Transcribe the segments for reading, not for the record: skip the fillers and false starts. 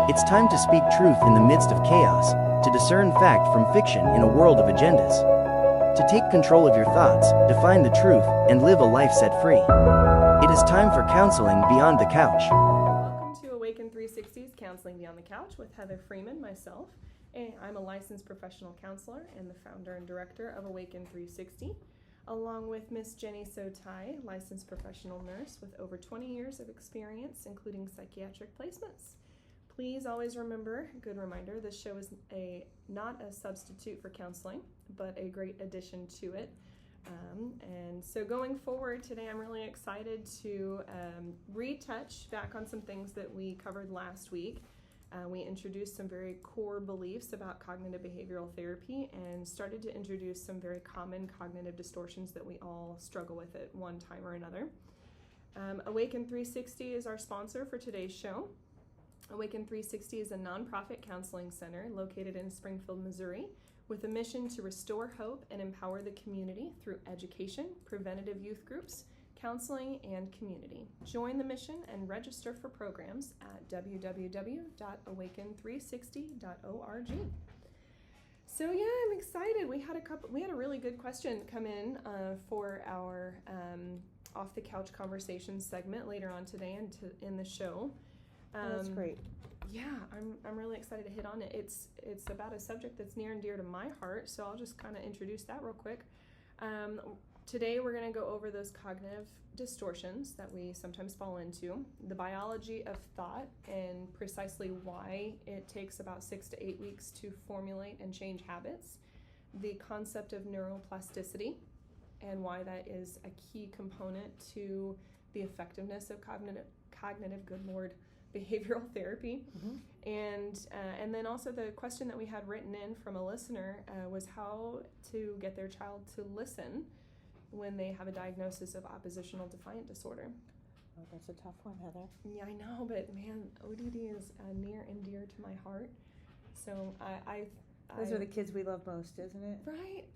It's time to speak truth in the midst of chaos, to discern fact from fiction in a world of agendas. To take control of your thoughts, define the truth, and live a life set free. It is time for counseling beyond the couch. Welcome to Awaken 360's Counseling Beyond the Couch with Heather Freeman, myself. I'm a licensed professional counselor and the founder and director of Awaken 360, along with Miss Jenny Sotai, licensed professional nurse with over 20 years of experience, including psychiatric placements. Please always remember, good reminder, this show is not a substitute for counseling, but a great addition to it. And so going forward today, I'm really excited to retouch back on some things that we covered last week. We introduced some very core beliefs about cognitive behavioral therapy and started to introduce some very common cognitive distortions that we all struggle with at one time or another. Awaken 360 is our sponsor for today's show. Awaken 360 is a nonprofit counseling center located in Springfield, Missouri, with a mission to restore hope and empower the community through education, preventative youth groups, counseling, and community. Join the mission and register for programs at www.awaken360.org. So yeah, I'm excited. We had a really good question come in for our off the couch conversation segment later on today and in the show. That's great. Yeah, I'm really excited to hit on it. It's about a subject that's near and dear to my heart, so I'll just kind of introduce that real quick. Today we're going to go over those cognitive distortions that we sometimes fall into, the biology of thought, and precisely why it takes about 6 to 8 weeks to formulate and change habits, the concept of neuroplasticity, and why that is a key component to the effectiveness of cognitive, good Lord, behavioral therapy. Mm-hmm. And then also the question that we had written in from a listener was how to get their child to listen when they have a diagnosis of oppositional defiant disorder. Oh, that's a tough one, Heather. Yeah, I know, but man, ODD is near and dear to my heart. So Those are the kids we love most, isn't it? Right.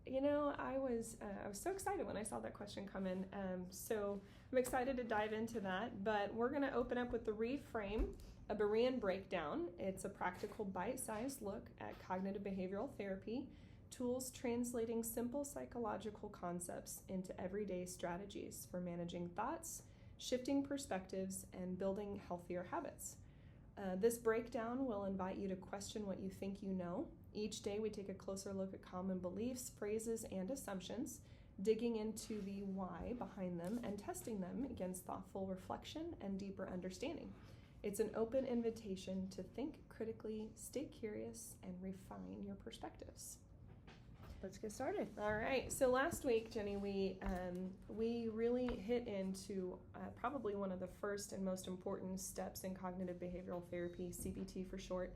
You know, I was so excited when I saw that question come in. So I'm excited to dive into that, but we're going to open up with the reframe, a Berean breakdown. It's a practical bite-sized look at cognitive behavioral therapy, tools translating simple psychological concepts into everyday strategies for managing thoughts, shifting perspectives, and building healthier habits. This breakdown will invite you to question what you think you know. Each day we take a closer look at common beliefs, phrases, and assumptions, digging into the why behind them and testing them against thoughtful reflection and deeper understanding. It's an open invitation to think critically, stay curious, and refine your perspectives. Let's get started. All right. So last week, Jenny, we really hit into probably one of the first and most important steps in cognitive behavioral therapy, CBT for short,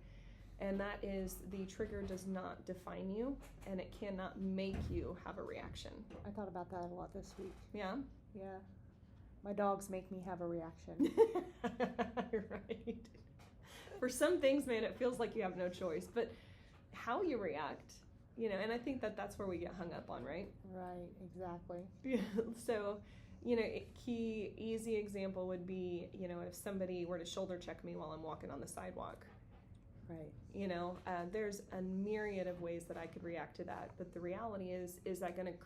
and that is the trigger does not define you, and it cannot make you have a reaction. I thought about that a lot this week. Yeah? Yeah. My dogs make me have a reaction. Right. For some things, man, it feels like you have no choice, but how you react, and I think that's where we get hung up on, right? Right, exactly. So, a key, easy example would be, if somebody were to shoulder check me while I'm walking on the sidewalk. Right. There's a myriad of ways that I could react to that, but the reality is that going to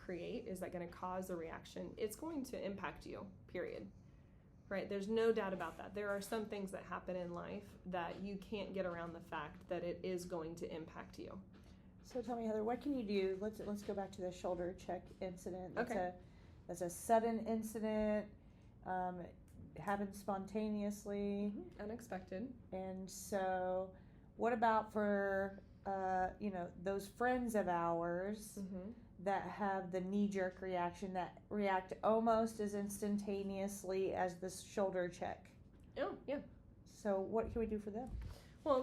cause a reaction? It's going to impact you, period. Right? There's no doubt about that. There are some things that happen in life that you can't get around the fact that it is going to impact you. So tell me, Heather, what can you do? Let's go back to the shoulder check incident. That's a sudden incident. It happens spontaneously. Mm-hmm. Unexpected. And so what about for, those friends of ours Mm-hmm. that have the knee-jerk reaction, that react almost as instantaneously as the shoulder check? Oh, yeah. So what can we do for them? Well,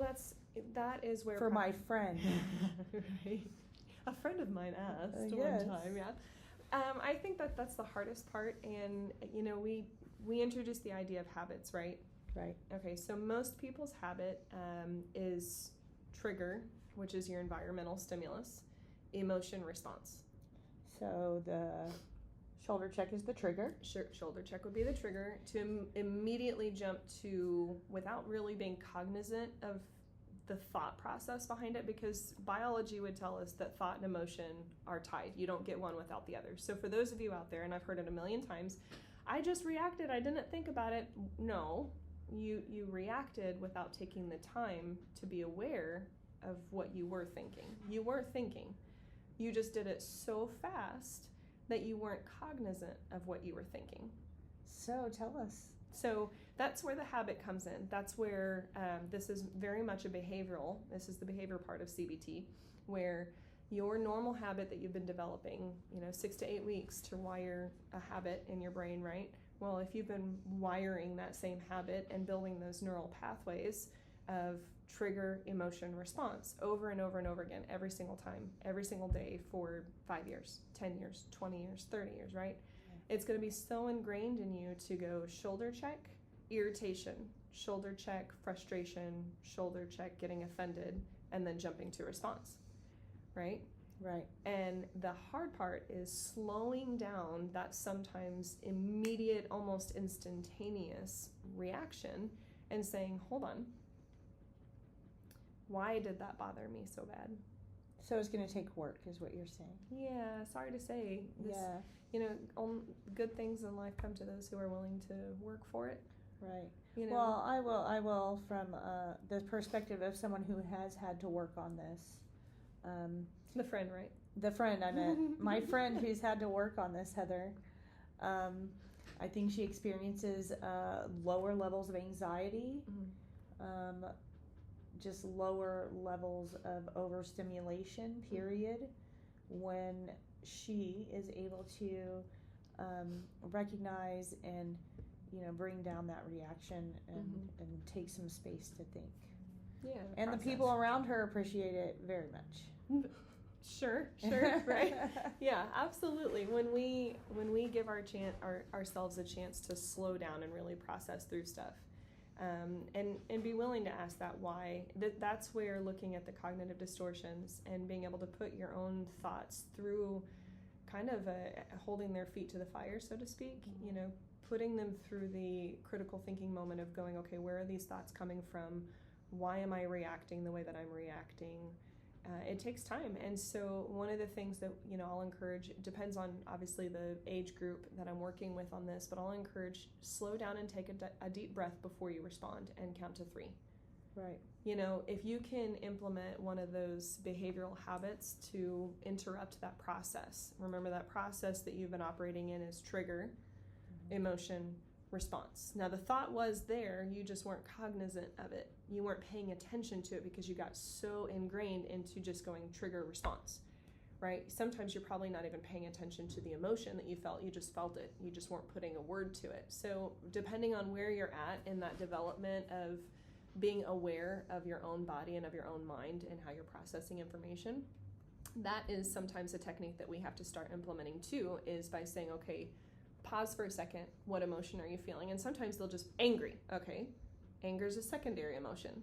that is where... For my friend. Right. A friend of mine asked Yes. one time, yeah. I think that's the hardest part, and, we introduced the idea of habits, right? Right. Okay, so most people's habit is trigger, which is your environmental stimulus, emotion response. So the Shoulder check is the trigger. Shoulder check would be the trigger to immediately jump to, without really being cognizant of the thought process behind it, because biology would tell us that thought and emotion are tied. You don't get one without the other. So for those of you out there, and I've heard it a million times, I just reacted, I didn't think about it. No, you reacted without taking the time to be aware of what you were thinking. You were thinking. You just did it so fast that you weren't cognizant of what you were thinking. So tell us. So that's where the habit comes in. That's where this is very much a behavioral. This is the behavior part of CBT, where your normal habit that you've been developing, 6 to 8 weeks to wire a habit in your brain, right? Well, if you've been wiring that same habit and building those neural pathways of trigger, emotion, response over and over and over again, every single time, every single day for 5 years, 10 years, 20 years, 30 years, right? It's going to be so ingrained in you to go shoulder check, irritation, shoulder check, frustration, shoulder check, getting offended, and then jumping to response, right? Right. And the hard part is slowing down that sometimes immediate, almost instantaneous reaction and saying, hold on, why did that bother me so bad? So it's going to take work, is what you're saying. Yeah, sorry to say. Good things in life come to those who are willing to work for it. Right. Well, I will from the perspective of someone who has had to work on this. The friend, right? The friend I meant. My friend who's had to work on this, Heather. I think she experiences lower levels of anxiety, just lower levels of overstimulation, period, when she is able to recognize and bring down that reaction and take some space to think. Yeah. And process. The people around her appreciate it very much. Sure, right? Yeah, absolutely. When we give ourselves a chance to slow down and really process through stuff, and be willing to ask that why. That's where looking at the cognitive distortions and being able to put your own thoughts through kind of holding their feet to the fire, so to speak, putting them through the critical thinking moment of going, okay, where are these thoughts coming from? Why am I reacting the way that I'm reacting? It takes time. And so one of the things that, I'll encourage, depends on obviously the age group that I'm working with on this, but I'll encourage slow down and take a deep breath before you respond and count to 3. Right. If you can implement one of those behavioral habits to interrupt that process, remember that process that you've been operating in is trigger, emotion, response. Now the thought was there, you just weren't cognizant of it. You weren't paying attention to it because you got so ingrained into just going trigger response, right? Sometimes you're probably not even paying attention to the emotion that you felt, you just felt it. You just weren't putting a word to it. So depending on where you're at in that development of being aware of your own body and of your own mind and how you're processing information, that is sometimes a technique that we have to start implementing too, is by saying, okay, pause for a second. What emotion are you feeling? And sometimes they'll just angry. Okay, anger is a secondary emotion.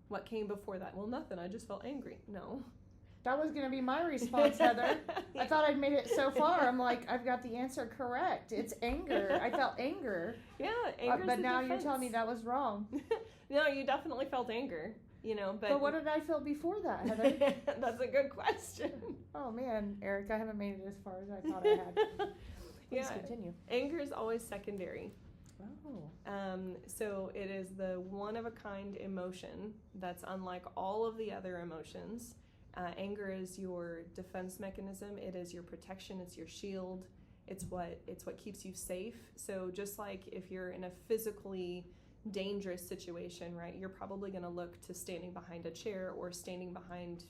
What came before that? Well, nothing. I just felt angry. No. That was going to be my response, Heather. I thought I'd made it so far. I'm like, I've got the answer correct. It's anger. I felt anger. Yeah, anger. But now you're telling me that was wrong. No, you definitely felt anger. But what did I feel before that, Heather? That's a good question. Oh man, Eric, I haven't made it as far as I thought I had. Please continue. Anger is always secondary. Oh. So it is the one-of-a-kind emotion that's unlike all of the other emotions. Anger is your defense mechanism. It is your protection. It's your shield. It's what keeps you safe. So just like if you're in a physically dangerous situation, right, you're probably going to look to standing behind a chair or standing behind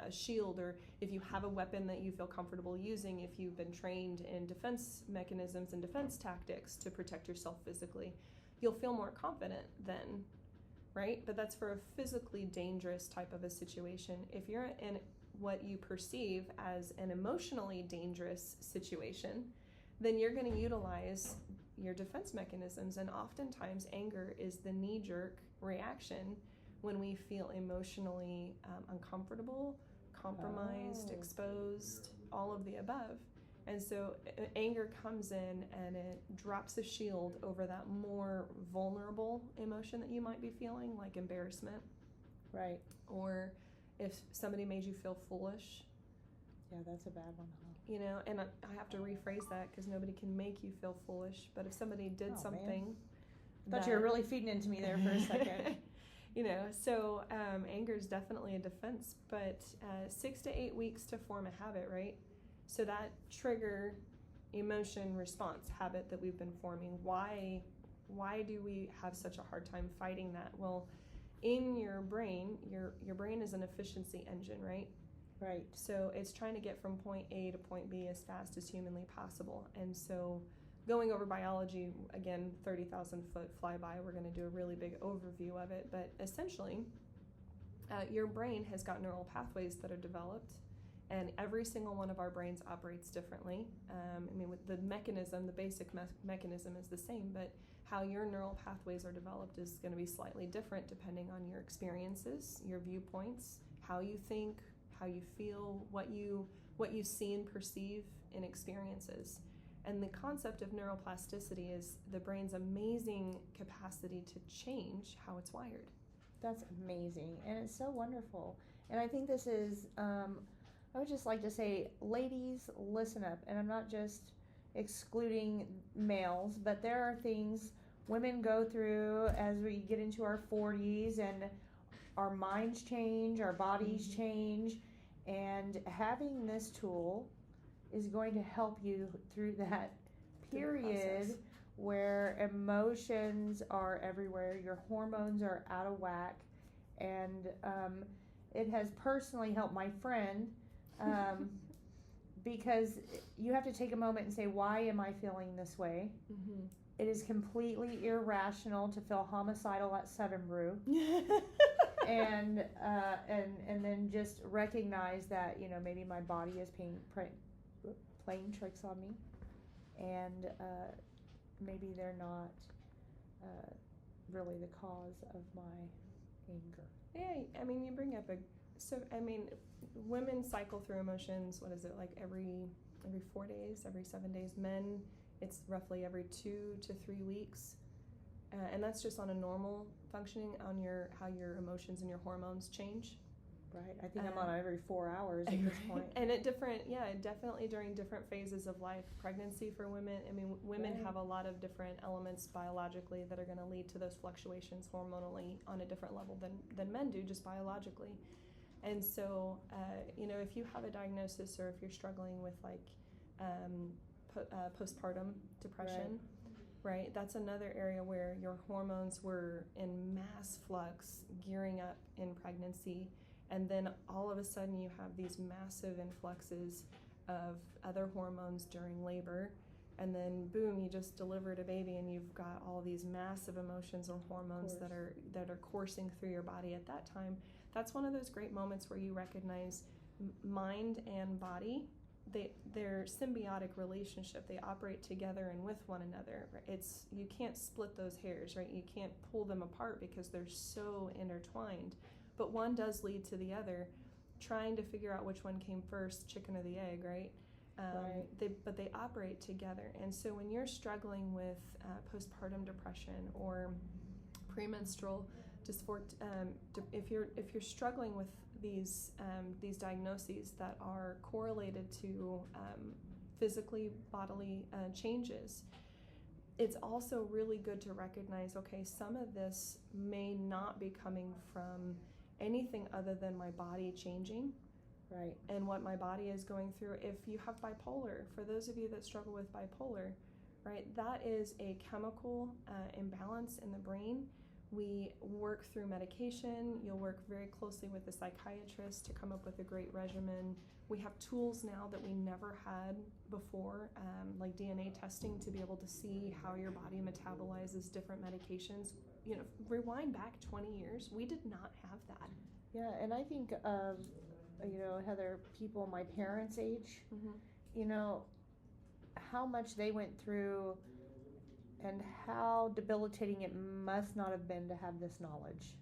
a shield, or if you have a weapon that you feel comfortable using, if you've been trained in defense mechanisms and defense tactics to protect yourself physically, you'll feel more confident then, right? But that's for a physically dangerous type of a situation. If you're in what you perceive as an emotionally dangerous situation, then you're going to utilize your defense mechanisms, and oftentimes anger is the knee-jerk reaction when we feel emotionally uncomfortable, compromised, exposed, all of the above. And so anger comes in and it drops a shield over that more vulnerable emotion that you might be feeling, like embarrassment. Right. Or if somebody made you feel foolish. Yeah, that's a bad one, huh? You know, and I have to rephrase that because nobody can make you feel foolish. But if somebody did something, I thought you were really feeding into me there for a second. You know, so anger is definitely a defense, but 6 to 8 weeks to form a habit, right? So that trigger emotion response habit that we've been forming, why do we have such a hard time fighting that? Well, in your brain, your brain is an efficiency engine, right? Right. So it's trying to get from point A to point B as fast as humanly possible. And so going over biology, again, 30,000 foot flyby, we're going to do a really big overview of it. But essentially, your brain has got neural pathways that are developed, and every single one of our brains operates differently. I mean, with the mechanism, the basic mechanism is the same, but how your neural pathways are developed is going to be slightly different depending on your experiences, your viewpoints, how you think, how you feel, what you see and perceive in experiences. And the concept of neuroplasticity is the brain's amazing capacity to change how it's wired. That's amazing, and it's so wonderful. And I think this is, I would just like to say, ladies, listen up. And I'm not just excluding males, but there are things women go through as we get into our 40s, and our minds change, our bodies change, and having this tool is going to help you through that period where emotions are everywhere, your hormones are out of whack, and it has personally helped my friend because you have to take a moment and say, why am I feeling this way? Mm-hmm. It is completely irrational to feel homicidal at Seven Brew. and then just recognize that, you know, maybe my body is playing tricks on me, and maybe they're not really the cause of my anger. Yeah, I mean, you bring up women cycle through emotions, what is it, like every 4 days, every 7 days. Men, it's roughly every 2 to 3 weeks. And that's just on a normal functioning on how your emotions and your hormones change. Right. I think I'm on every 4 hours at this point. And definitely during different phases of life. Pregnancy for women, I mean, women have a lot of different elements biologically that are going to lead to those fluctuations hormonally on a different level than men do, just biologically. And so, you know, if you have a diagnosis or if you're struggling with like postpartum depression, right, that's another area where your hormones were in mass flux, gearing up in pregnancy, and then all of a sudden you have these massive influxes of other hormones during labor, and then boom, you just delivered a baby and you've got all these massive emotions and hormones that are coursing through your body at that time. That's one of those great moments where you recognize mind and body, their symbiotic relationship. They operate together and with one another. You can't split those hairs, right? You can't pull them apart because they're so intertwined. But one does lead to the other. Trying to figure out which one came first, chicken or the egg, right? But they operate together. And so when you're struggling with postpartum depression or premenstrual dysphoria, if you're struggling with these diagnoses that are correlated to physically bodily changes, it's also really good to recognize, okay, some of this may not be coming from anything other than my body changing, right, and what my body is going through. If you have bipolar, for those of you that struggle with bipolar, right, that is a chemical imbalance in the brain. We work through medication. You'll work very closely with a psychiatrist to come up with a great regimen. We have tools now that we never had before, like DNA testing, to be able to see how your body metabolizes different medications. You know, rewind back 20 years, we did not have that. Yeah, and I think you know, Heather, people my parents' age, you know, how much they went through and how debilitating it must not have been to have this knowledge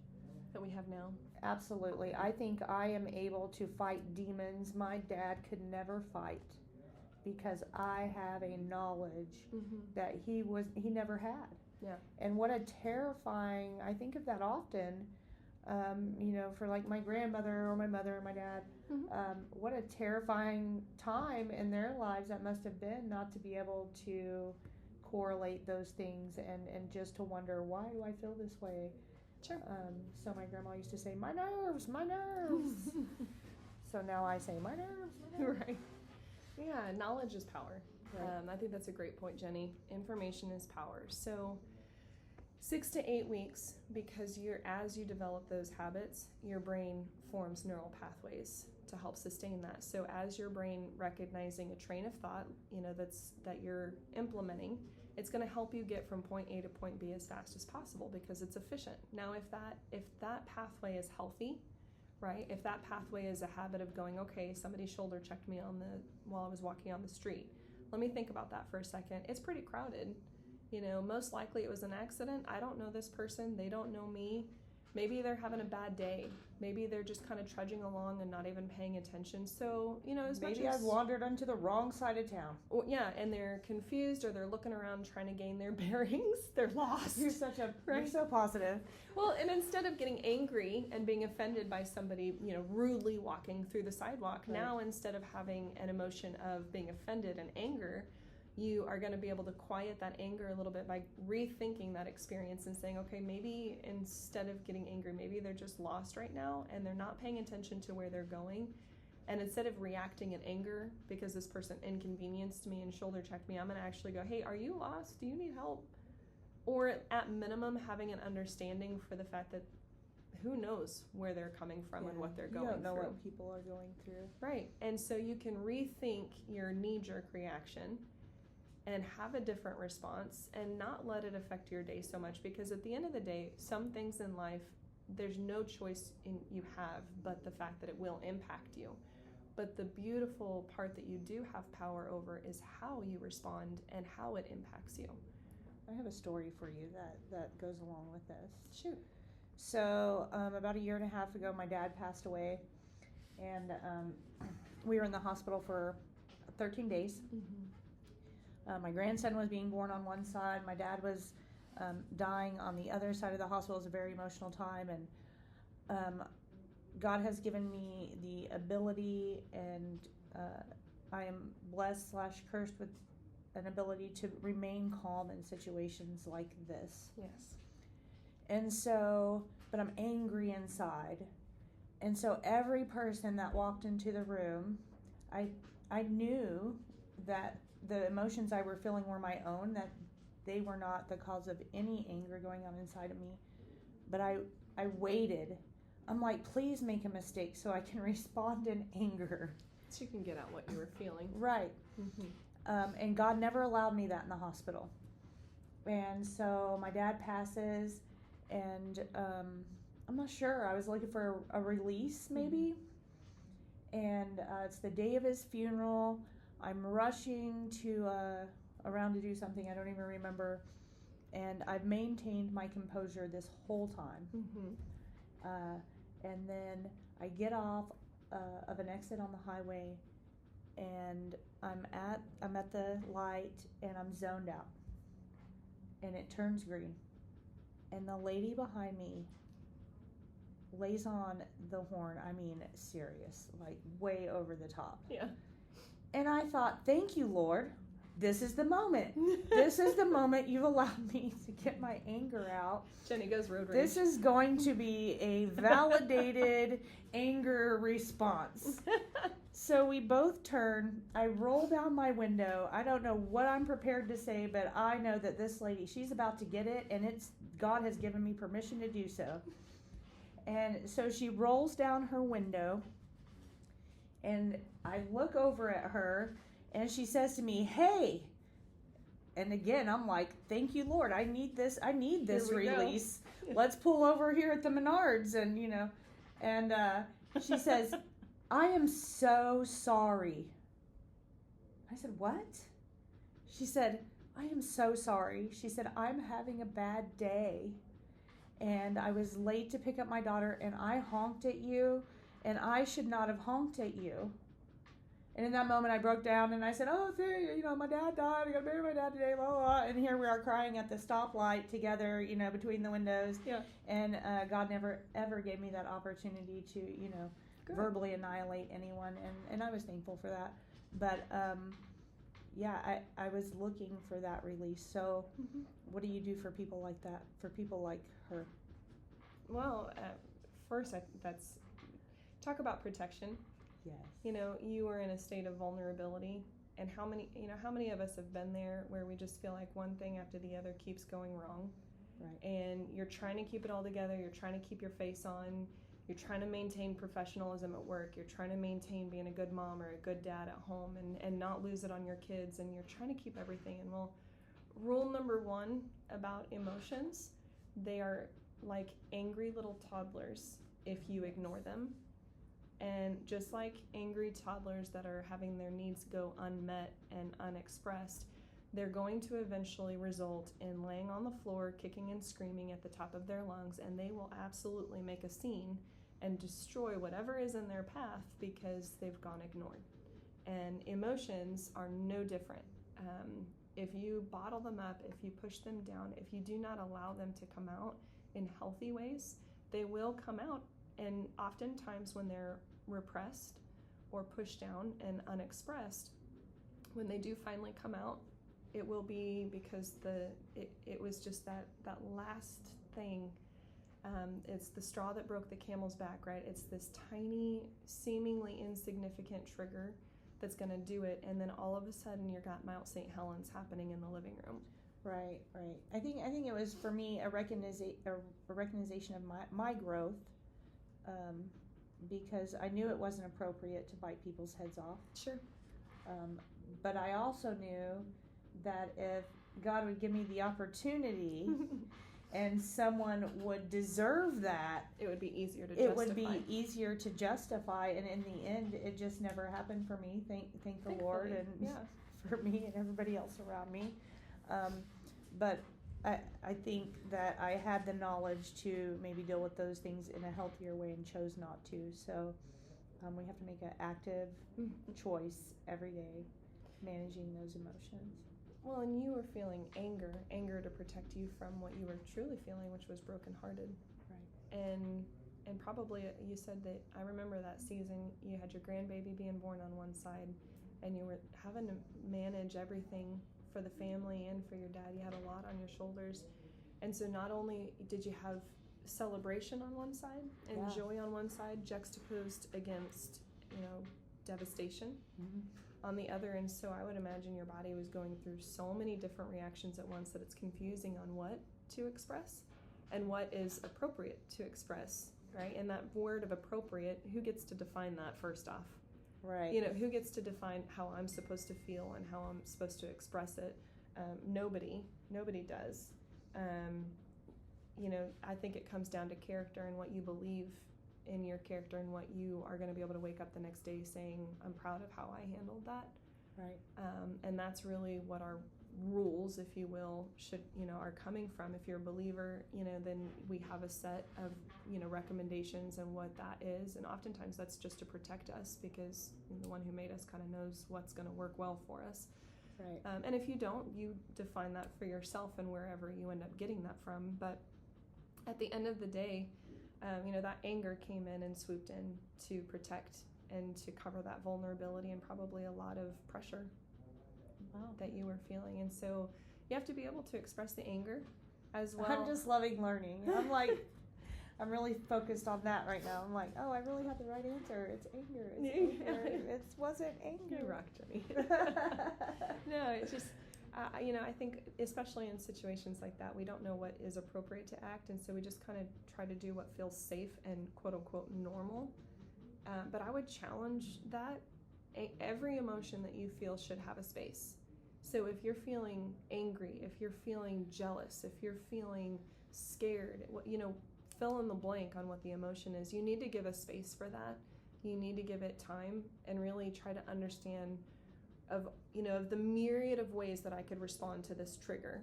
that we have now. Absolutely. I think I am able to fight demons my dad could never fight. because I have a knowledge Mm-hmm. that he never had. Yeah. And what a terrifying, I think of that often, for like my grandmother or my mother or my dad, Mm-hmm. what a terrifying time in their lives that must have been, not to be able to correlate those things and just to wonder, why do I feel this way? Sure. So my grandma used to say, my nerves, my nerves. So now I say, my nerves, my nerves. Right. Yeah, knowledge is power. Right. I think that's a great point, Jenny. Information is power. So 6 to 8 weeks, because as you develop those habits, your brain forms neural pathways to help sustain that. So as your brain recognizing a train of thought, that you're implementing, it's going to help you get from point A to point B as fast as possible because it's efficient. Now, if that pathway is healthy, right? If that pathway is a habit of going, okay, somebody shoulder checked me while I was walking on the street. Let me think about that for a second. It's pretty crowded. Most likely it was an accident. I don't know this person. They don't know me. Maybe they're having a bad day. Maybe they're just kind of trudging along and not even paying attention. So, maybe I've wandered onto the wrong side of town. Yeah, and they're confused or they're looking around trying to gain their bearings. They're lost. You're so positive. Well, and instead of getting angry and being offended by somebody, rudely walking through the sidewalk, Right. Now instead of having an emotion of being offended and anger, you are going to be able to quiet that anger a little bit by rethinking that experience and saying, okay, maybe instead of getting angry, maybe they're just lost right now and they're not paying attention to where they're going. And instead of reacting in anger because this person inconvenienced me and shoulder checked me, I'm going to actually go, hey, are you lost? Do you need help? Or at minimum, having an understanding for the fact that who knows where they're coming from and what they're going through. You don't know what people are going through. Right. And so you can rethink your knee-jerk reaction and have a different response and not let it affect your day so much, because at the end of the day, some things in life, there's no choice you have but the fact that it will impact you. But the beautiful part that you do have power over is how you respond and how it impacts you. I have a story for you that goes along with this. Shoot. So about 1.5 years ago, my dad passed away, and we were in the hospital for 13 days. Mm-hmm. My grandson was being born on one side. My dad was dying on the other side of the hospital. It was a very emotional time, and God has given me the ability, and I am blessed / cursed with an ability to remain calm in situations like this. Yes. And so, but I'm angry inside. And so every person that walked into the room, I knew that the emotions I were feeling were my own, that they were not the cause of any anger going on inside of me. But I waited. I'm like, please make a mistake so I can respond in anger. So you can get out what you were feeling. Right. Mm-hmm. And God never allowed me that in the hospital. And so my dad passes, and I'm not sure. I was looking for a release, maybe. And it's the day of his funeral. I'm rushing around to do something. I don't even remember. And I've maintained my composure this whole time. Mm-hmm. And then I get off of an exit on the highway, and I'm at the light, and I'm zoned out. And it turns green. And the lady behind me lays on the horn. I mean, serious, like way over the top. Yeah. And I thought, thank you, Lord. This is the moment. This is the moment you've allowed me to get my anger out. Jenny goes road rage. This is going to be a validated anger response. So we both turn. I roll down my window. I don't know what I'm prepared to say, but I know that this lady, she's about to get it, and God has given me permission to do so. And so she rolls down her window, and I look over at her, and she says to me, "Hey." And again, I'm like, thank you, Lord. I need this release. Let's pull over here at the Menards. And she says, "I am so sorry." I said, "What?" She said, "I am so sorry." She said, "I'm having a bad day. And I was late to pick up my daughter, and I honked at you, and I should not have honked at you. And in that moment, I broke down and I said, "Oh, see, my dad died. I got to bury my dad today, blah, blah, blah." And here we are crying at the stoplight together, between the windows. Yeah. And God never, ever gave me that opportunity to, Good. verbally annihilate anyone. And I was thankful for that. But, I was looking for that release. So what do you do for people like that, for people like her? Well, first, that's talk about protection. Yes. You were in a state of vulnerability, and how many of us have been there where we just feel like one thing after the other keeps going wrong. Right. And you're trying to keep it all together, you're trying to keep your face on, you're trying to maintain professionalism at work, you're trying to maintain being a good mom or a good dad at home and not lose it on your kids, and you're trying to keep everything. And well, rule number one about emotions, they are like angry little toddlers if you ignore them. And just like angry toddlers that are having their needs go unmet and unexpressed, they're going to eventually result in laying on the floor, kicking and screaming at the top of their lungs, and they will absolutely make a scene and destroy whatever is in their path because they've gone ignored. And emotions are no different. If you bottle them up, if you push them down, if you do not allow them to come out in healthy ways, they will come out. And oftentimes when they're repressed or pushed down and unexpressed, when they do finally come out, it will be because it was just that last thing. It's the straw that broke the camel's back, right? It's this tiny, seemingly insignificant trigger that's going to do it, and then all of a sudden you got Mount St. Helens happening in the living room. Right. I think it was for me a recognition of my growth, because I knew it wasn't appropriate to bite people's heads off. Sure. But I also knew that if God would give me the opportunity and someone would deserve that, it would be easier to justify. It would be easier to justify, and in the end, it just never happened for me. Thank the Thankfully, Lord, and yeah. for me and everybody else around me. But I think that I had the knowledge to maybe deal with those things in a healthier way and chose not to. So we have to make an active choice every day, managing those emotions. Well, and you were feeling anger to protect you from what you were truly feeling, which was brokenhearted. Right. And probably you said that, I remember that season, you had your grandbaby being born on one side, and you were having to manage everything for the family and for your dad. You had a lot on your shoulders. And so not only did you have celebration on one side and joy on one side, juxtaposed against, devastation on the other. And so I would imagine your body was going through so many different reactions at once that it's confusing on what to express and what is appropriate to express, right? And that word of appropriate, who gets to define that first off? Right. Who gets to define how I'm supposed to feel and how I'm supposed to express it? Nobody does. I think it comes down to character and what you believe in your character and what you are going to be able to wake up the next day saying, I'm proud of how I handled that. Right. And that's really what our rules, if you will, are coming from. If you're a believer, then we have a set of, recommendations and what that is. And oftentimes that's just to protect us because the one who made us kind of knows what's going to work well for us. Right. And if you don't, you define that for yourself and wherever you end up getting that from. But at the end of the day, that anger came in and swooped in to protect and to cover that vulnerability and probably a lot of pressure that you were feeling. And so you have to be able to express the anger as well. I'm just loving learning. I'm really focused on that right now. I'm like, oh, I really had the right answer. It's anger. It wasn't anger. You rocked, Jenny. No, it's just, I think especially in situations like that, we don't know what is appropriate to act. And so we just kind of try to do what feels safe and quote unquote normal. But I would challenge that. Every emotion that you feel should have a space. So if you're feeling angry, if you're feeling jealous, if you're feeling scared, fill in the blank on what the emotion is. You need to give a space for that. You need to give it time and really try to understand of the myriad of ways that I could respond to this trigger.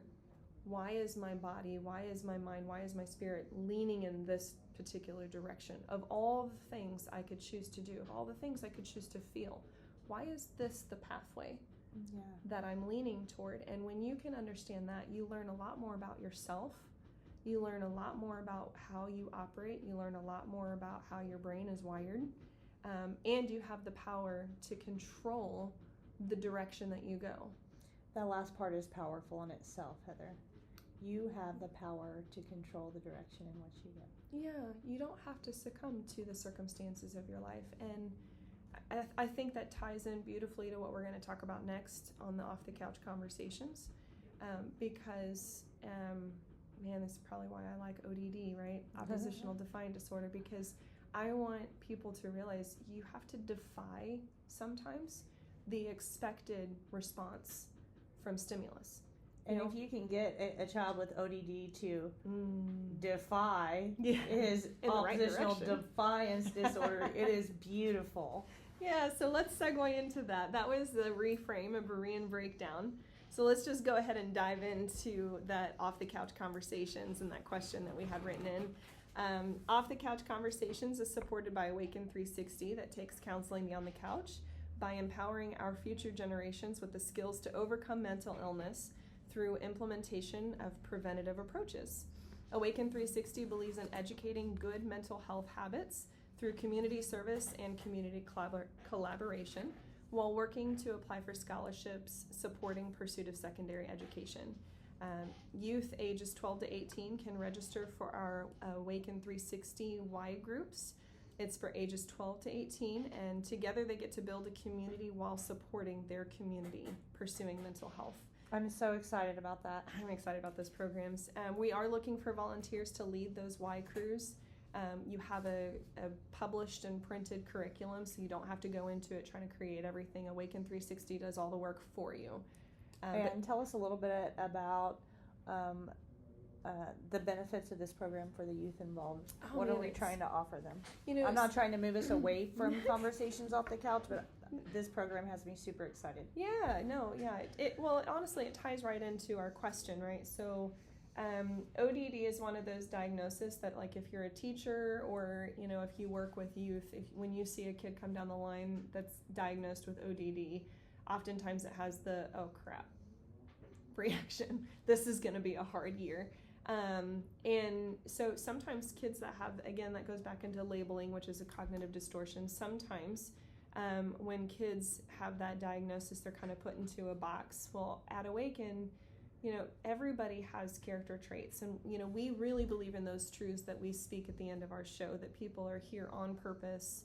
Why is my body, why is my mind, why is my spirit leaning in this particular direction? Of all the things I could choose to do, of all the things I could choose to feel, why is this the pathway Yeah. that I'm leaning toward? And when you can understand that, you learn a lot more about yourself. You learn a lot more about how you operate. You learn a lot more about how your brain is wired. And you have the power to control the direction that you go. That last part is powerful in itself, Heather. You have the power to control the direction in which you go. Yeah, you don't have to succumb to the circumstances of your life. And I think that ties in beautifully to what we're going to talk about next on the Off the Couch Conversations. Because, man, this is probably why I like ODD, right? Oppositional Defiant Disorder, because I want people to realize you have to defy sometimes the expected response from stimulus. And if you can get a child with ODD to defy his oppositional defiance disorder, it is beautiful. Yeah, so let's segue into that. That was the reframe, a Berean breakdown. So let's just go ahead and dive into that Off the Couch Conversations and that question that we had written in. Off the Couch Conversations is supported by Awaken 360 that takes counseling beyond the couch by empowering our future generations with the skills to overcome mental illness through implementation of preventative approaches. Awaken 360 believes in educating good mental health habits through community service and community collaboration while working to apply for scholarships supporting pursuit of secondary education. Youth ages 12 to 18 can register for our Awaken 360 Y groups. It's for ages 12 to 18, and together they get to build a community while supporting their community pursuing mental health. I'm so excited about that. I'm excited about those programs. We are looking for volunteers to lead those Y crews. You have a published and printed curriculum, so you don't have to go into it trying to create everything. Awaken 360 does all the work for you. And tell us a little bit about the benefits of this program for the youth involved. What are we trying to offer them? I'm not trying to move us away from conversations off the couch, but this program has me super excited. Honestly, it ties right into our question, right? So ODD is one of those diagnoses that, like, if you're a teacher or, if you work with youth, when you see a kid come down the line that's diagnosed with ODD, oftentimes it has the, oh crap, reaction. This is going to be a hard year. And so sometimes kids that have, again, that goes back into labeling, which is a cognitive distortion. Sometimes when kids have that diagnosis, they're kind of put into a box. Well, at Awaken, everybody has character traits. And, we really believe in those truths that we speak at the end of our show, that people are here on purpose.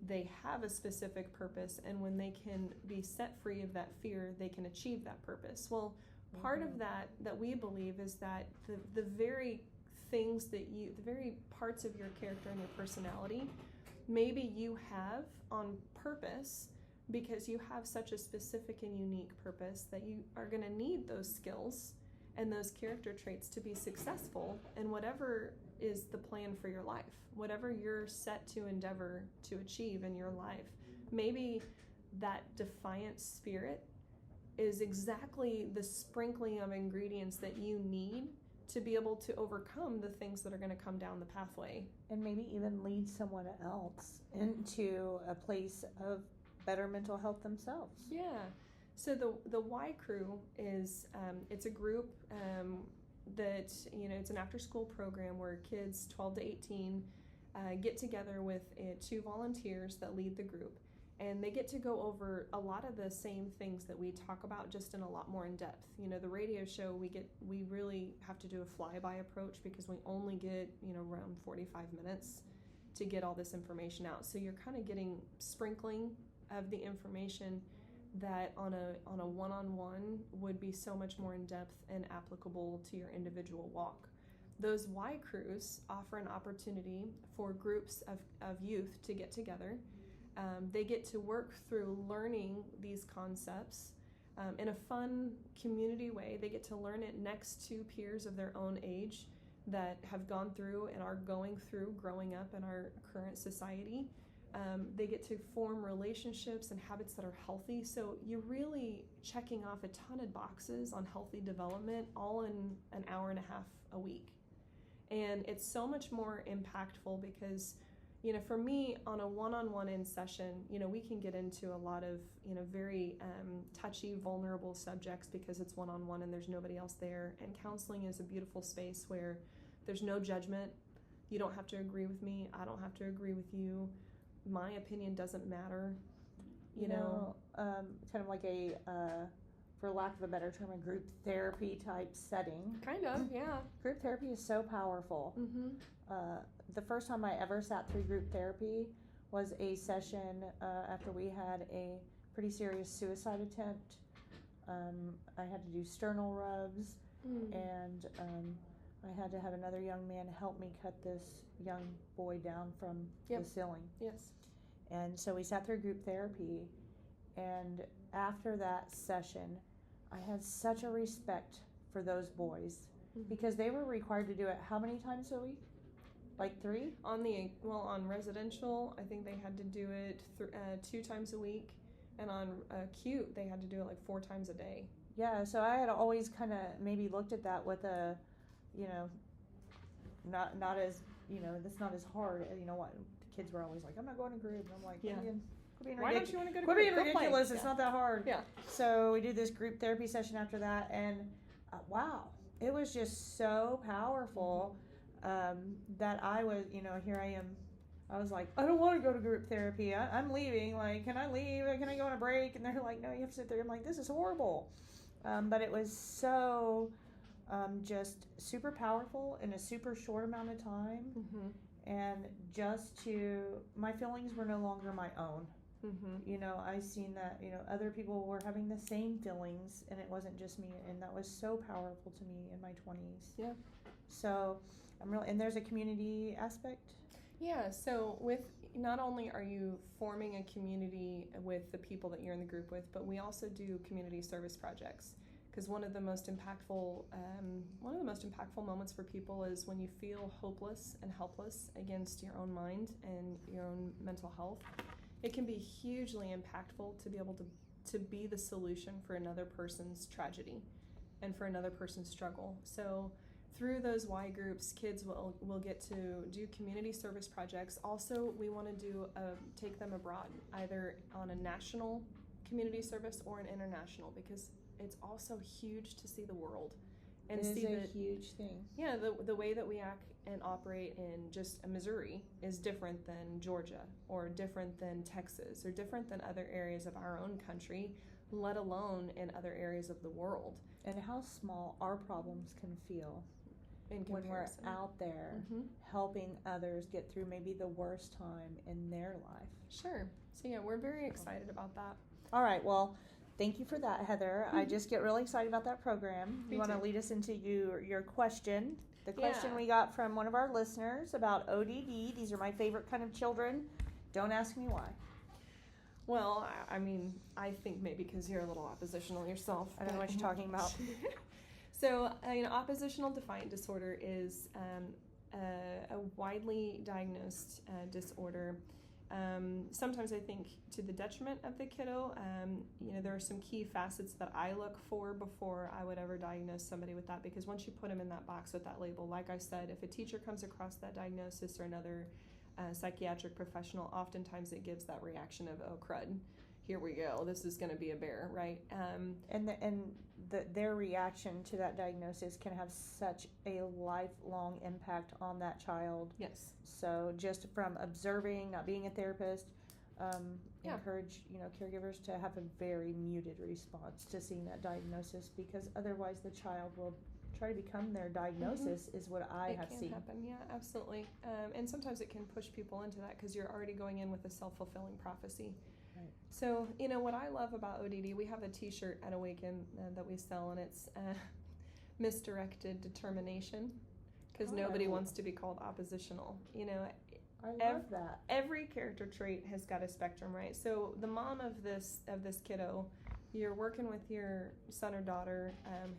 They have a specific purpose. And when they can be set free of that fear, they can achieve that purpose. Well, part of that we believe is that the very things the very parts of your character and your personality, maybe you have on purpose because you have such a specific and unique purpose that you are going to need those skills and those character traits to be successful in whatever is the plan for your life, whatever you're set to endeavor to achieve in your life. Maybe that defiant spirit is exactly the sprinkling of ingredients that you need to be able to overcome the things that are going to come down the pathway. And maybe even lead someone else into a place of better mental health themselves. Yeah. So the Y Crew is, it's a group that, it's an after-school program where kids 12 to 18 get together with two volunteers that lead the group. And they get to go over a lot of the same things that we talk about, just in a lot more in depth. The radio show, we really have to do a flyby approach because we only get, around 45 minutes to get all this information out. So you're kind of getting sprinkling of the information that on a one-on-one would be so much more in depth and applicable to your individual walk. Those Y crews offer an opportunity for groups of youth to get together. They get to work through learning these concepts in a fun community way. They get to learn it next to peers of their own age that have gone through and are going through growing up in our current society. They get to form relationships and habits that are healthy. So you're really checking off a ton of boxes on healthy development all in an hour and a half a week. And it's so much more impactful because For me, on a one-on-one in session, we can get into a lot of, very touchy, vulnerable subjects because it's one-on-one and there's nobody else there. And counseling is a beautiful space where there's no judgment. You don't have to agree with me. I don't have to agree with you. My opinion doesn't matter. Kind of like a, for lack of a better term, a group therapy type setting. Kind of, yeah. Group therapy is so powerful. The first time I ever sat through group therapy was a session after we had a pretty serious suicide attempt. I had to do sternal rubs, and I had to have another young man help me cut this young boy down from the ceiling. Yes. And so we sat through group therapy, and after that session, I had such a respect for those boys because they were required to do it how many times a week? Like 3? On residential, I think they had to do it 2 times a week, and on acute, they had to do it like 4 times a day. Yeah, so I had always kind of maybe looked at that with a, not as, that's not as hard. What the kids were always like, I'm not going to group. And I'm like, why don't you want to go to group? Quit being ridiculous. It's not that hard. Yeah. So we did this group therapy session after that, and wow, it was just so powerful that I was, here I am. I was like, I don't want to go to group therapy. I'm leaving. Like, can I leave? Can I go on a break? And they're like, no, you have to sit there. I'm like, this is horrible. But it was so just super powerful in a super short amount of time. And my feelings were no longer my own. I seen that, other people were having the same feelings, and it wasn't just me. And that was so powerful to me in my 20s. Yeah. So and there's a community aspect. Yeah, so not only are you forming a community with the people that you're in the group with, but we also do community service projects. Because one of the most impactful moments for people is when you feel hopeless and helpless against your own mind and your own mental health. It can be hugely impactful to be able to be the solution for another person's tragedy and for another person's struggle. So through those Y groups, kids will get to do community service projects. Also, we want to take them abroad, either on a national community service or an international, because it's also huge to see the world and see a huge thing. Yeah, the way that we act and operate in just Missouri is different than Georgia or different than Texas or different than other areas of our own country, let alone in other areas of the world. And how small our problems can feel when we're out there helping others get through maybe the worst time in their life. Sure. So yeah, we're very excited about that. All right, well, thank you for that, Heather. I just get really excited about that program. You want to lead us into your question. The question we got from one of our listeners about ODD. These are my favorite kind of children. Don't ask me why. Well, I mean, I think maybe because you're a little oppositional yourself. I don't know what you're talking about. So, oppositional defiant disorder is a widely diagnosed disorder. Sometimes I think to the detriment of the kiddo. There are some key facets that I look for before I would ever diagnose somebody with that, because once you put them in that box with that label, like I said, if a teacher comes across that diagnosis or another psychiatric professional, oftentimes it gives that reaction of, oh crud, here we go, this is going to be a bear, right? Their reaction to that diagnosis can have such a lifelong impact on that child. Yes. So just from observing, not being a therapist, encourage caregivers to have a very muted response to seeing that diagnosis, because otherwise the child will try to become their diagnosis, is what I have seen. It can happen, yeah, absolutely. And sometimes it can push people into that because you're already going in with a self-fulfilling prophecy. Right. So, what I love about ODD, we have a t-shirt at Awaken that we sell, and it's misdirected determination, because nobody wants to be called oppositional. I love that. Every character trait has got a spectrum, right? So the mom of this kiddo, you're working with your son or daughter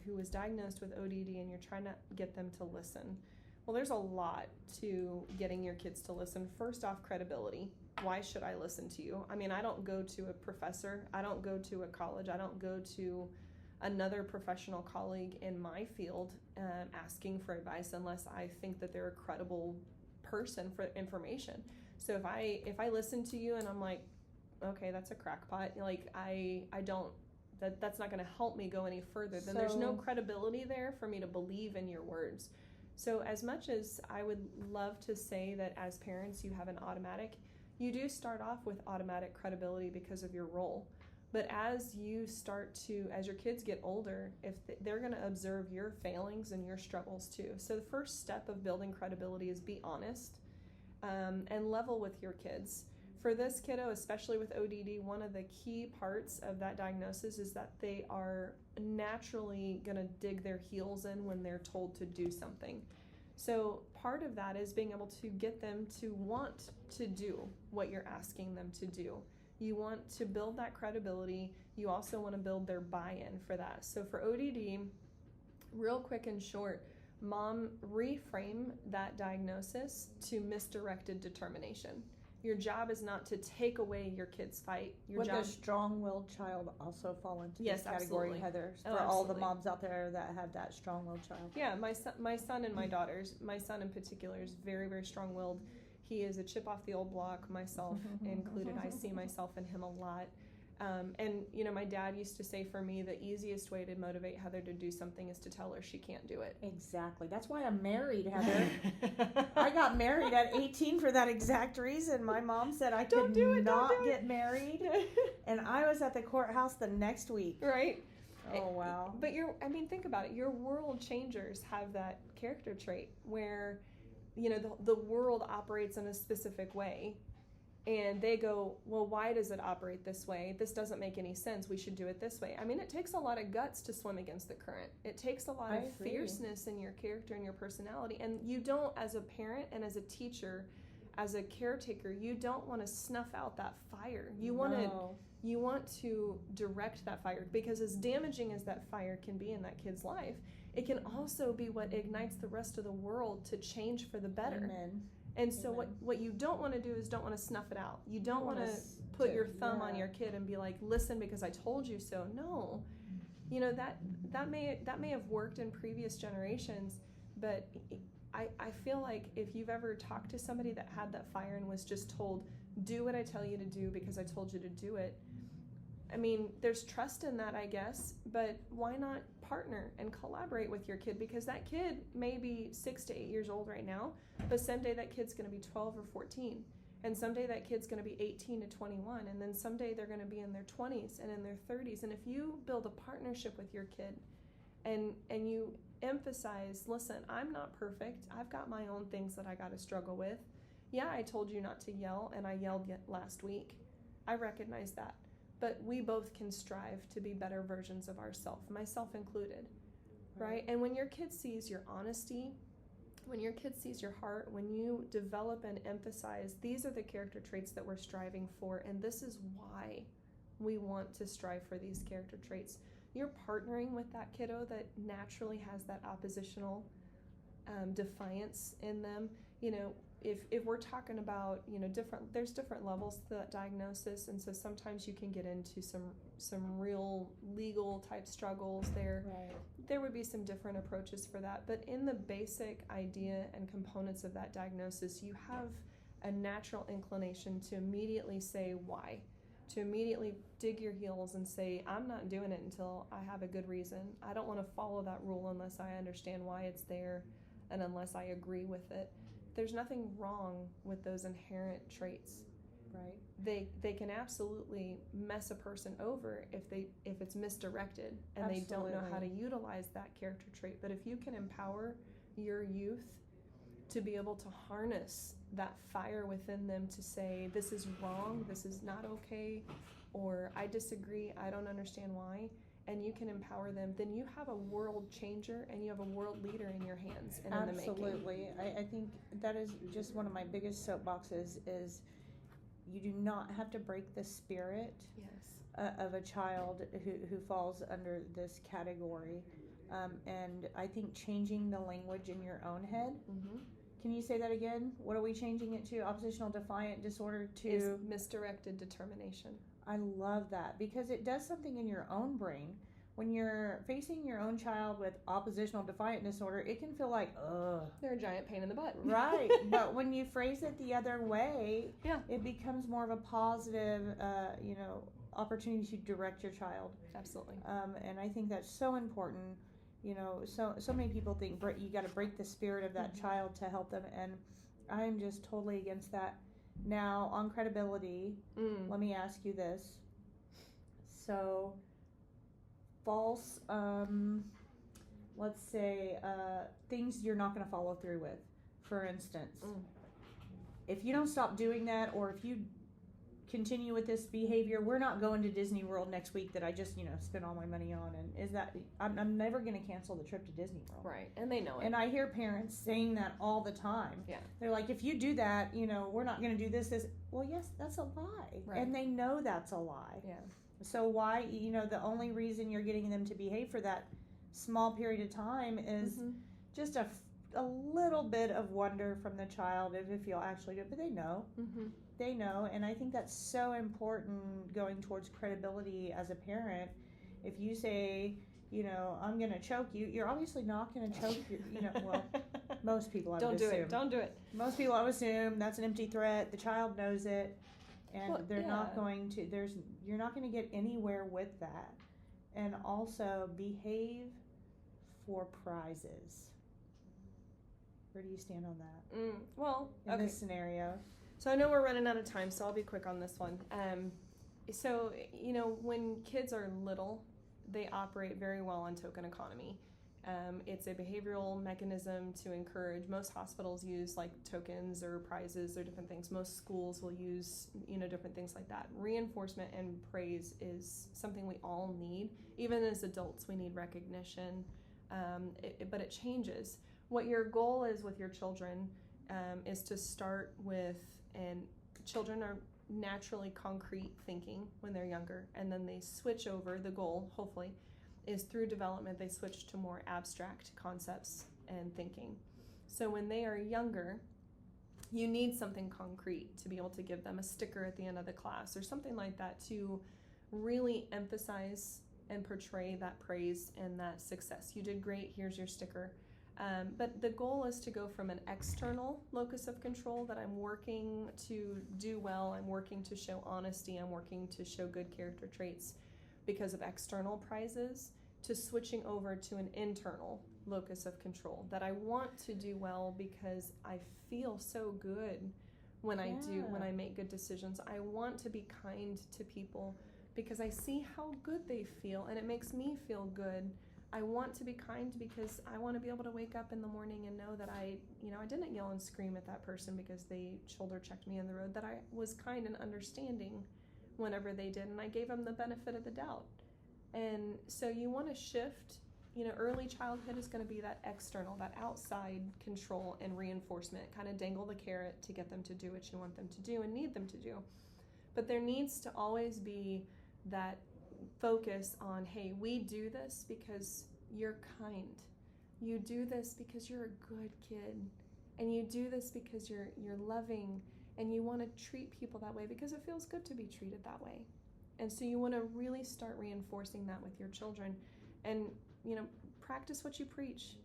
who is diagnosed with ODD, and you're trying to get them to listen. Well, there's a lot to getting your kids to listen. First off, credibility. Why should I listen to you? I mean, I don't go to a professor. I don't go to a college. I don't go to another professional colleague in my field asking for advice unless I think that they're a credible person for information. So if I listen to you and I'm like, okay, that's a crackpot, like I don't, that's not going to help me go any further, then there's no credibility there for me to believe in your words. So as much as I would love to say that as parents you have an automatic, you do start off with automatic credibility because of your role. But as you start to, as your kids get older, if they're going to observe your failings and your struggles too. So the first step of building credibility is be honest, and level with your kids. For this kiddo, especially with ODD, one of the key parts of that diagnosis is that they are naturally going to dig their heels in when they're told to do something. So part of that is being able to get them to want to do what you're asking them to do. You want to build that credibility. You also want to build their buy-in for that. So for ODD, real quick and short, mom, reframe that diagnosis to misdirected determination. Your job is not to take away your kid's fight. Would the strong-willed child also fall into yes, this category, absolutely. Heather? For absolutely. all the moms out there that have that strong-willed child. Yeah, my son and my daughters. My son in particular is very, very strong-willed. He is a chip off the old block, myself included. I see myself in him a lot. And, you know, my dad used to say for me, the easiest way to motivate Heather to do something is to tell her she can't do it. Exactly. That's why I'm married, Heather. I got married at 18 for that exact reason. My mom said I could not get married. And I was at the courthouse the next week. Right. Oh, wow. But think about it. Your world changers have that character trait where, you know, the world operates in a specific way. And they go, well, why does it operate this way? This doesn't make any sense. We should do it this way. I mean, it takes a lot of guts to swim against the current. It takes a lot of fierceness in your character and your personality. And you don't, as a parent and as a teacher, as a caretaker, you don't want to snuff out that fire. You want to direct that fire, because as damaging as that fire can be in that kid's life, it can also be what ignites the rest of the world to change for the better. Amen. And so what you don't want to do is don't want to snuff it out. You don't want to put your thumb on your kid and be like, listen because I told you so. No. You know, that may have worked in previous generations, but I feel like if you've ever talked to somebody that had that fire and was just told, do what I tell you to do because I told you to do it, I mean, there's trust in that, I guess, but why not partner and collaborate with your kid? Because that kid may be 6 to 8 years old right now, but someday that kid's going to be 12 or 14, and someday that kid's going to be 18 to 21, and then someday they're going to be in their 20s and in their 30s. And if you build a partnership with your kid and you emphasize, listen, I'm not perfect. I've got my own things that I got to struggle with. Yeah, I told you not to yell, and I yelled last week. I recognize that. But we both can strive to be better versions of ourselves, myself included, right? And when your kid sees your honesty, when your kid sees your heart, when you develop and emphasize, these are the character traits that we're striving for, and this is why we want to strive for these character traits. You're partnering with that kiddo that naturally has that oppositional defiance in them. You know, if we're talking about, you know, there's different levels to that diagnosis, and so sometimes you can get into some real legal type struggles there. Right. There would be some different approaches for that, but in the basic idea and components of that diagnosis, you have a natural inclination to immediately say why, to immediately dig your heels and say, I'm not doing it until I have a good reason. I don't want to follow that rule unless I understand why it's there and unless I agree with it. There's nothing wrong with those inherent traits. Right. They can absolutely mess a person over if it's misdirected and Absolutely. They don't know how to utilize that character trait. But if you can empower your youth to be able to harness that fire within them to say, this is wrong, this is not okay, or I disagree, I don't understand why, and you can empower them, then you have a world changer and you have a world leader in your hands and in the making. Absolutely. I think that is just one of my biggest soapboxes is you do not have to break the spirit of a child who falls under this category. And I think changing the language in your own head. Mm-hmm. Can you say that again? What are we changing it to? Oppositional defiant disorder to? Is misdirected determination. I love that because it does something in your own brain when you're facing your own child with oppositional defiant disorder, it can feel like, ugh. They're a giant pain in the butt. Right. But when you phrase it the other way, yeah, it becomes more of a positive, opportunity to direct your child. Absolutely. And I think that's so important. So many people think you got to break the spirit of that child to help them, and I'm just totally against that. Now, on credibility, let me ask you this. So, false, let's say, things you're not going to follow through with. For instance, if you don't stop doing that, or if you continue with this behavior, we're not going to Disney World next week that I just, spent all my money on. And is that, I'm never going to cancel the trip to Disney World. Right. And they know it. And I hear parents saying that all the time. Yeah. They're like, if you do that, we're not going to do this. Well, yes, that's a lie. Right. And they know that's a lie. Yeah. So why, the only reason you're getting them to behave for that small period of time is just a little bit of wonder from the child if you'll actually do it. But they know. They know. And I think that's so important going towards credibility as a parent. If you say, I'm going to choke you, you're obviously not going to choke well, most people I would assume. Don't do it. Most people I would assume that's an empty threat. The child knows it. And they're not going to, you're not going to get anywhere with that. And also behave for prizes. Where do you stand on that? In this scenario. So I know we're running out of time, so I'll be quick on this one. So, when kids are little, they operate very well on token economy. It's a behavioral mechanism to encourage. Most hospitals use like tokens or prizes or different things. Most schools will use, different things like that. Reinforcement and praise is something we all need. Even as adults, we need recognition, but it changes. What your goal is with your children is to start with, and children are naturally concrete thinking when they're younger, and then they switch over. The goal, hopefully, is through development they switch to more abstract concepts and thinking. So when they are younger, you need something concrete to be able to give them a sticker at the end of the class or something like that to really emphasize and portray that praise and that success. You did great, here's your sticker. But the goal is to go from an external locus of control that I'm working to do well, I'm working to show honesty, I'm working to show good character traits because of external prizes, to switching over to an internal locus of control that I want to do well because I feel so good when I do, when I make good decisions. I want to be kind to people because I see how good they feel and it makes me feel good. I want to be kind because I want to be able to wake up in the morning and know that I didn't yell and scream at that person because they shoulder checked me in the road, that I was kind and understanding whenever they did, and I gave them the benefit of the doubt. And so you want to shift, early childhood is going to be that external, that outside control and reinforcement, kind of dangle the carrot to get them to do what you want them to do and need them to do. But there needs to always be that focus on, hey, we do this because you're kind. You do this because you're a good kid. And you do this because you're loving, and you want to treat people that way because it feels good to be treated that way. And so you want to really start reinforcing that with your children and, practice what you preach.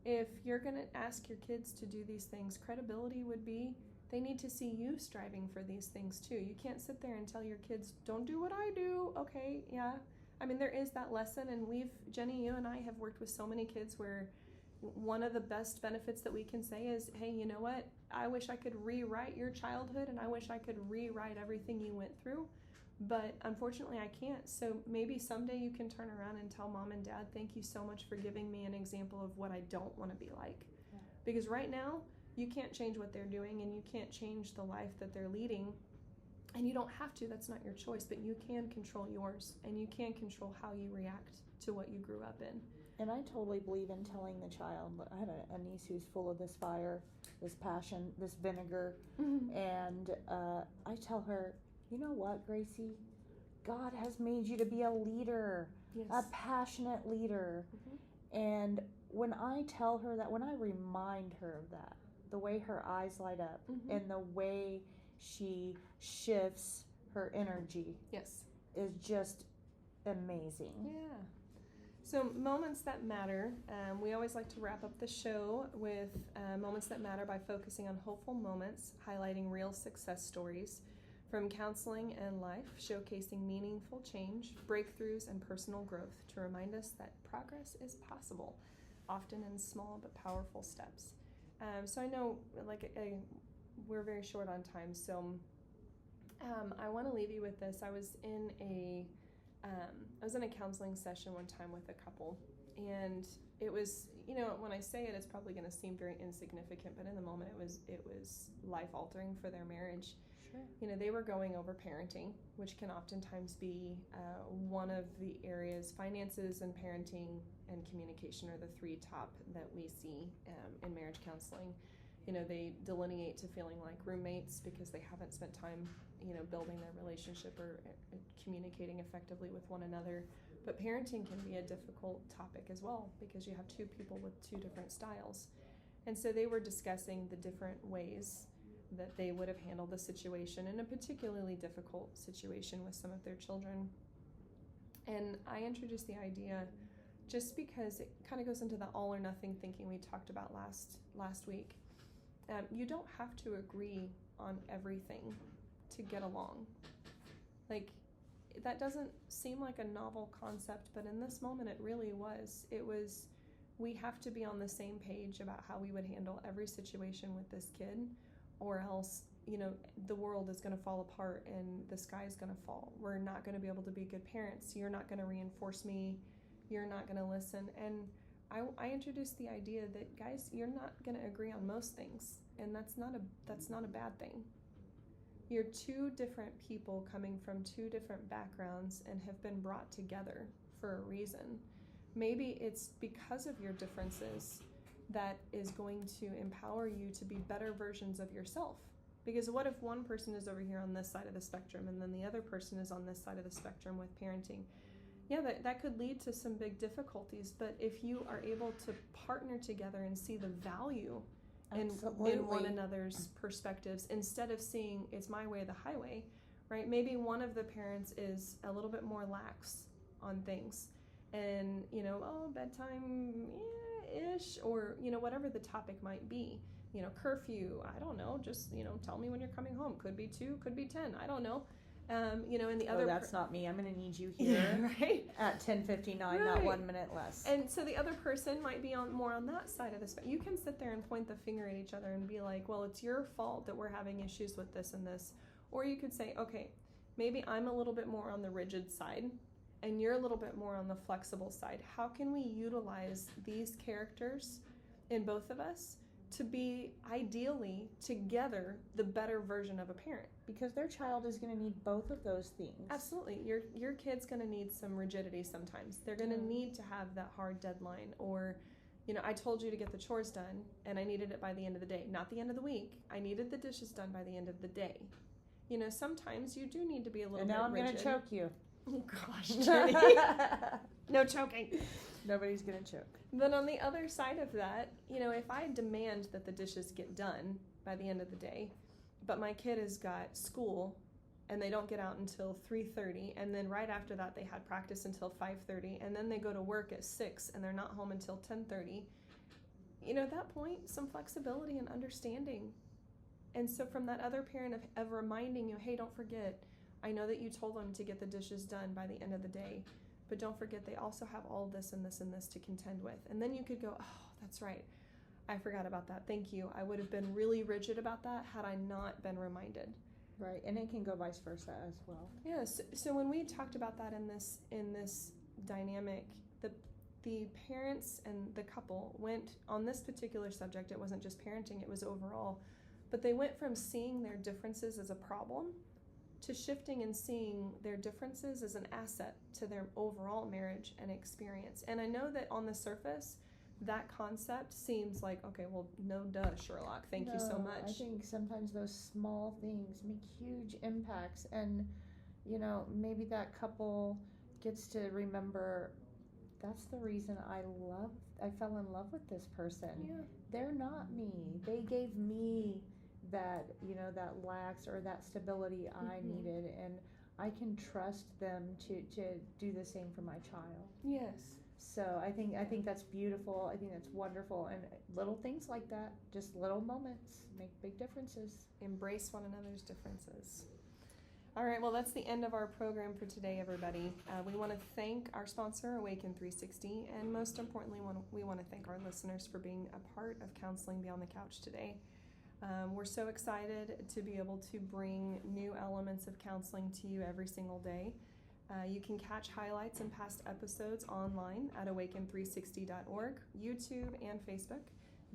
If you're going to ask your kids to do these things, credibility would be they need to see you striving for these things too. You can't sit there and tell your kids, don't do what I do. Okay, yeah. I mean, there is that lesson, and Jenny, you and I have worked with so many kids where one of the best benefits that we can say is, hey, you know what? I wish I could rewrite your childhood, and I wish I could rewrite everything you went through, but unfortunately I can't. So maybe someday you can turn around and tell mom and dad, thank you so much for giving me an example of what I don't want to be like. Yeah. Because right now, you can't change what they're doing, and you can't change the life that they're leading, and you don't have to. That's not your choice, but you can control yours, and you can control how you react to what you grew up in. And I totally believe in telling the child. I have a niece who's full of this fire, this passion, this vinegar, and I tell her, you know what, Gracie? God has made you to be a leader, a passionate leader. And when I tell her that, when I remind her of that, the way her eyes light up and the way she shifts her energy is just amazing. Yeah. So, moments that matter. We always like to wrap up the show with moments that matter by focusing on hopeful moments, highlighting real success stories from counseling and life, showcasing meaningful change, breakthroughs, and personal growth to remind us that progress is possible, often in small but powerful steps. So, I know we're very short on time, so I want to leave you with this. I was in a counseling session one time with a couple, and it was, when I say it, it's probably going to seem very insignificant, but in the moment it was life altering for their marriage. Sure. They were going over parenting, which can oftentimes be one of the areas. Finances and parenting and communication are the three top that we see in marriage counseling. They delineate to feeling like roommates because they haven't spent time building their relationship or communicating effectively with one another. But parenting can be a difficult topic as well because you have two people with two different styles. And so they were discussing the different ways that they would have handled the situation in a particularly difficult situation with some of their children. And I introduced the idea just because it kind of goes into the all or nothing thinking we talked about last week. You don't have to agree on everything to get along. That doesn't seem like a novel concept, but in this moment it really was. We have to be on the same page about how we would handle every situation with this kid, or else, the world is going to fall apart and the sky is going to fall. We're not going to be able to be good parents. You're not going to reinforce me. You're not going to listen. And I introduced the idea that, guys, you're not going to agree on most things, and that's not a bad thing. You're two different people coming from two different backgrounds and have been brought together for a reason. Maybe it's because of your differences that is going to empower you to be better versions of yourself. Because what if one person is over here on this side of the spectrum and then the other person is on this side of the spectrum with parenting? Yeah, that could lead to some big difficulties, but if you are able to partner together and see the value in one another's perspectives, instead of seeing it's my way or the highway, right? Maybe one of the parents is a little bit more lax on things, and bedtime, ish, or whatever the topic might be. Curfew, I don't know, just tell me when you're coming home. Could be 2, could be 10, I don't know. And the other that's not me. I'm going to need you here right at 10:59, right. Not 1 minute less. And so the other person might be more on that side of the spectrum. You can sit there and point the finger at each other and be like, well, it's your fault that we're having issues with this and this. Or you could say, okay, maybe I'm a little bit more on the rigid side and you're a little bit more on the flexible side. How can we utilize these characters in both of us to be ideally together the better version of a parent? Because their child is going to need both of those things. Absolutely. Your kid's going to need some rigidity sometimes. They're going to need to have that hard deadline, or I told you to get the chores done and I needed it by the end of the day, not the end of the week. I needed the dishes done by the end of the day. Sometimes you do need to be a little bit rigid. And now I'm going to choke you. Oh gosh, Jenny. No choking. Nobody's going to choke. But on the other side of that, if I demand that the dishes get done by the end of the day, but my kid has got school and they don't get out until 3:30, and then right after that they had practice until 5:30, and then they go to work at 6 and they're not home until 10:30, at that point, some flexibility and understanding. And so from that other parent of reminding you, hey, don't forget, I know that you told them to get the dishes done by the end of the day, but don't forget they also have all this and this and this to contend with. And then you could go, oh, that's right, I forgot about that. Thank you. I would have been really rigid about that had I not been reminded. Right, and it can go vice versa as well. Yes. So when we talked about that in this dynamic, the parents and the couple went on this particular subject. It wasn't just parenting; it was overall. But they went from seeing their differences as a problem to shifting and seeing their differences as an asset to their overall marriage and experience. And I know that on the surface, that concept seems like, okay, well, no duh, Sherlock, thank you so much. I think sometimes those small things make huge impacts, and maybe that couple gets to remember, that's the reason I fell in love with this person. Yeah. They're not me. They gave me that, that lax or that stability I needed, and I can trust them to do the same for my child. Yes. So I think that's beautiful. I think that's wonderful, and little things like that, just little moments, make big differences. Embrace one another's differences. All right, well, that's the end of our program for today, everybody. We want to thank our sponsor, Awaken 360, and most importantly, we want to thank our listeners for being a part of Counseling Beyond the Couch today. We're so excited to be able to bring new elements of counseling to you every single day. You can catch highlights and past episodes online at awaken360.org, YouTube, and Facebook.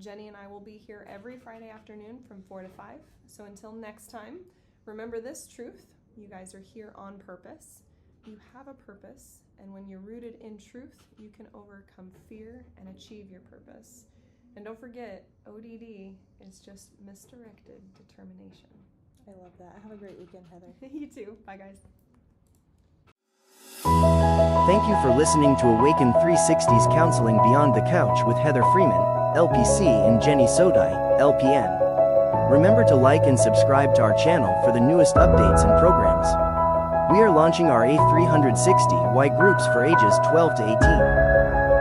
Jenny and I will be here every Friday afternoon from 4 to 5. So until next time, remember this truth. You guys are here on purpose. You have a purpose, and when you're rooted in truth, you can overcome fear and achieve your purpose. And don't forget, ODD is just misdirected determination. I love that. Have a great weekend, Heather. You too. Bye, guys. Thank you for listening to Awaken 360's Counseling Beyond the Couch with Heather Freeman, LPC, and Jenny Sodai, LPN. Remember to like and subscribe to our channel for the newest updates and programs. We are launching our A360Y groups for ages 12 to 18.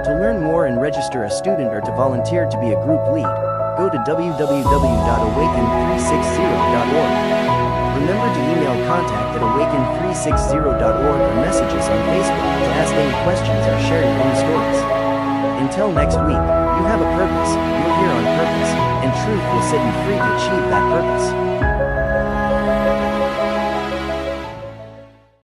To learn more and register a student or to volunteer to be a group lead, go to www.awaken360.org. Remember to email contact@awaken360.org or message us on Facebook to ask any questions or share your own stories. Until next week, you have a purpose, you're here on purpose, and truth will set you free to achieve that purpose.